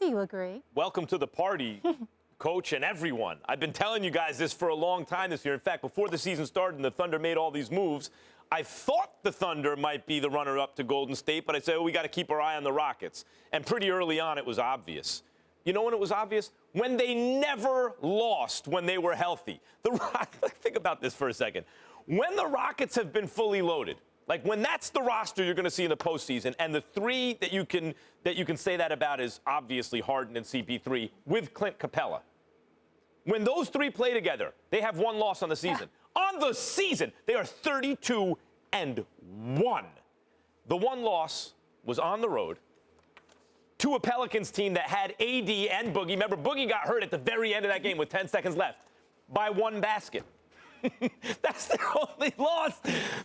Do you agree? Welcome to the party, Coach and everyone. I've been telling you guys this for a long time this year. In fact, before the season started and the Thunder made all these moves, I thought the Thunder might be the runner-up to Golden State, but I said, we got to keep our eye on the Rockets. And pretty early on, it was obvious. You know when it was obvious? When they never lost when they were healthy. Think about this for a second. When the Rockets have been fully loaded, like when that's the roster you're going to see in the postseason, and the three that you can say that about is obviously Harden and CP3 with Clint Capella. When those three play together, they have one loss on the season. Yeah. On the season, they are 32-1. The one loss was on the road to a Pelicans team that had AD and Boogie. Remember, Boogie got hurt at the very end of that game with 10 seconds left by one basket. That's their only loss.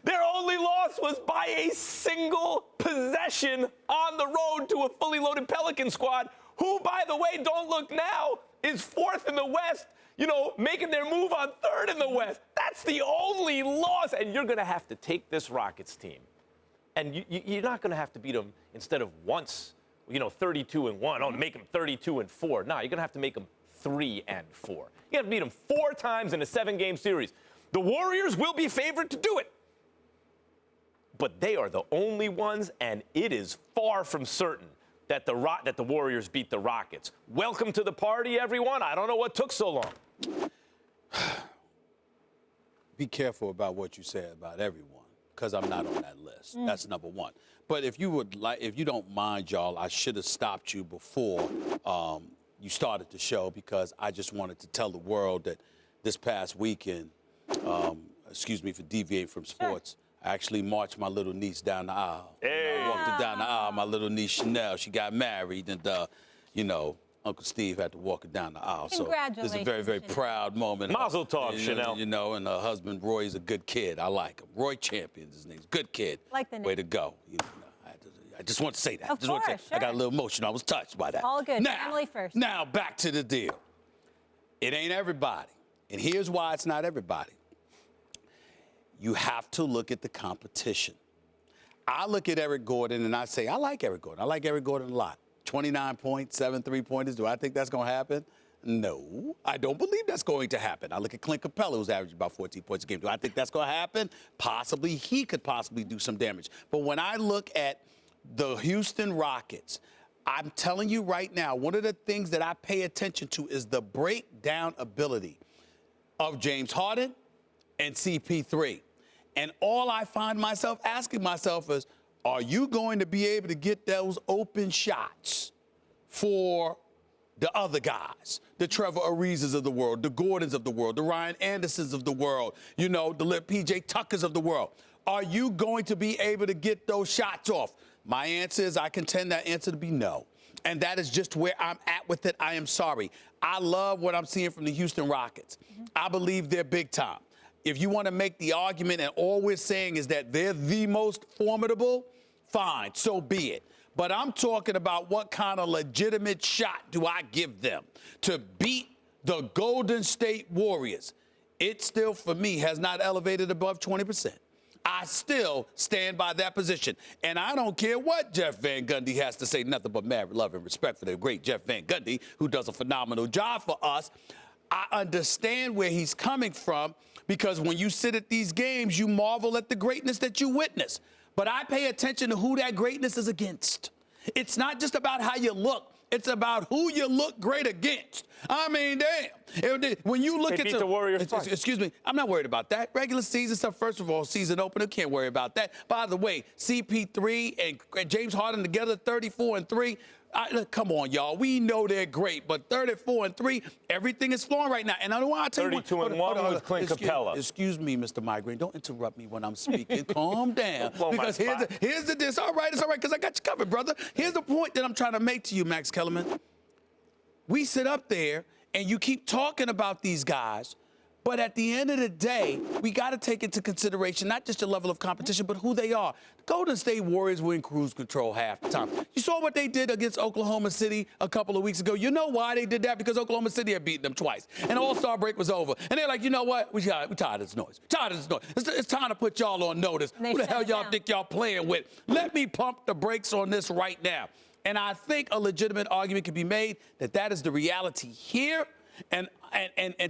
Their only loss was by a single possession on the road to a fully loaded Pelican squad, who, by the way, don't look now, is fourth in the West, making their move on third in the West. That's the only loss. And you're going to have to take this Rockets team. And you're not going to have to beat them instead of once, 32-1. Oh, make them 32-4. No, you're going to have to make them 3-4. You have to beat them 4 times in a 7-game series. The Warriors will be favored to do it. But they are the only ones, and it is far from certain that the Warriors beat the Rockets. Welcome to the party, everyone. I don't know what took so long. Be careful about what you say about everyone, because I'm not on that list. That's number one. But if you don't mind, y'all, I should have stopped you before you started the show, because I just wanted to tell the world that this past weekend, excuse me for deviating from sports, I actually marched my little niece down the aisle. Hey. I walked her down the aisle, my little niece Chanel. She got married, and, Uncle Steve had to walk her down the aisle. So it's a very, very proud moment. Mazel tov, Chanel. And her husband, Roy, is a good kid. I like him. Roy Champion's his name. Good kid. Like the name. Way to go. I just want to say that. Of course, sure. I got a little emotional. I was touched by that. All good. Now, family first. Now, back to the deal. It ain't everybody. And here's why it's not everybody. You have to look at the competition. I look at Eric Gordon and I say, I like Eric Gordon. I like Eric Gordon a lot. 29 points, 7 3-pointers. Do I think that's going to happen? No, I don't believe that's going to happen. I look at Clint Capella, who's averaging about 14 points a game. Do I think that's going to happen? Possibly. He could possibly do some damage. But when I look at the Houston Rockets, I'm telling you right now, one of the things that I pay attention to is the breakdown ability of James Harden and CP3. And all I find myself asking myself is, are you going to be able to get those open shots for the other guys, the Trevor Arizas of the world, the Gordons of the world, the Ryan Andersons of the world, the PJ Tuckers of the world? Are you going to be able to get those shots off? My answer is, I contend that answer to be no. And that is just where I'm at with it. I am sorry. I love what I'm seeing from the Houston Rockets. I believe they're big time. If you want to make the argument and all we're saying is that they're the most formidable, fine, so be it. But I'm talking about what kind of legitimate shot do I give them to beat the Golden State Warriors. It still, for me, has not elevated above 20%. I still stand by that position. And I don't care what Jeff Van Gundy has to say, nothing but mad love and respect for the great Jeff Van Gundy, who does a phenomenal job for us. I understand where he's coming from, because when you sit at these games, you marvel at the greatness that you witness. But I pay attention to who that greatness is against. It's not just about how you look. It's about who you look great against. I mean, damn. When you look at the Warriors, excuse me, I'm not worried about that. Regular season stuff, first of all, season opener, can't worry about that. By the way, CP3 and James Harden together, 34-3. Come on, y'all. We know they're great, but 34-3, everything is flowing right now. And I don't want to tell you 32-1 with Clint Capella. Excuse me, Mr. Migraine. Don't interrupt me when I'm speaking. Calm down. Because here's the this. All right, it's all right, because I got you covered, brother. Here's the point that I'm trying to make to you, Max Kellerman. We sit up there and you keep talking about these guys, but at the end of the day, we got to take into consideration not just the level of competition, but who they are. The Golden State Warriors were in cruise control half the time. You saw what they did against Oklahoma City a couple of weeks ago. You know why they did that? Because Oklahoma City had beaten them twice. And All-Star break was over. And they're like, you know what? We tired of this noise. It's time to put y'all on notice. Who the hell y'all think y'all playing with? Let me pump the brakes on this right now. And I think a legitimate argument could be made that that is the reality here. And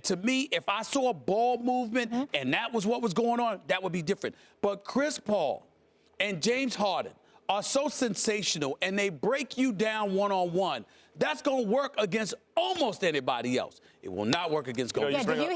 to me, if I saw a ball movement and that was what was going on, that would be different. But Chris Paul and James Harden are so sensational, and they break you down one-on-one. That's going to work against almost anybody else. It will not work against Golden State.